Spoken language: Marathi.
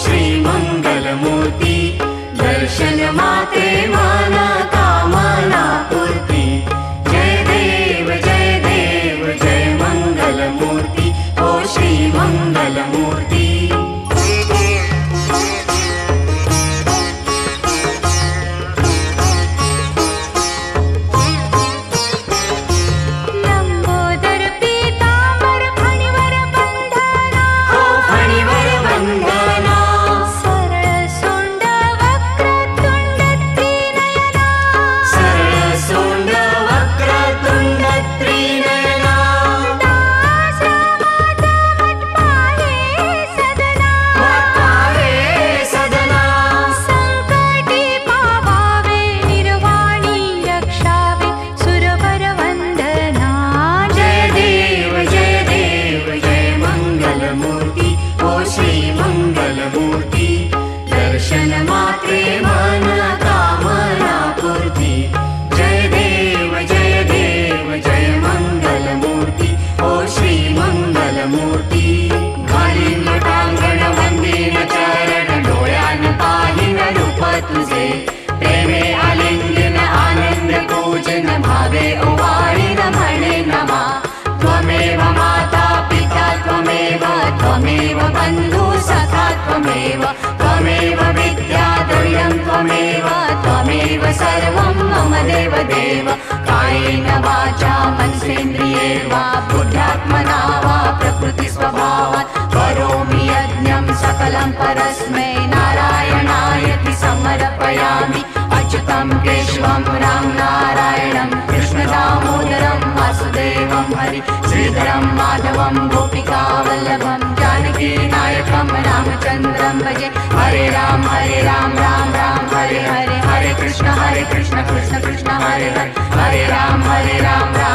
श्री मंगलमूर्ती दर्शन मात्रे मन कामना पूर्ती जय देव जय मंगलमूर्ती ओ श्री मंगलमूर्ती दर्शन मात्रे मन कामना पूर्ती जय देव जय मंगलमूर्ती ओ श्री मंगलमूर्ती घालीन लोटांगण वंदीन चरण डोळ्यान पाहिन रूप तुझे प्रेमे आलिंगन आनंद पूजन भावे ओवाळीन म्हणे नमा त्वमेव माता पिता त्वमेव बंधु सखा त्वमेव विद्या द्रव्यं त्वमेव सर्वं मम देव कायेन वाचा मनसेन्द्रिये वा बुद्ध्यात्मना वा प्रकृतिस्वभावात् करोमि यज्ञं सकलं परस्मै नारायणायति समर्पयामि अच्युतं केशवं राम नारायणं कृष्णदामोदरं वासुदेवं हरि श्रीधरं माधवं गोपिकावल्लभं जानकी नायकं रामचन्द्रं भजे हरे राम राम राम हरे हरे हरे कृष्ण कृष्ण कृष्ण हरे हरे हरे राम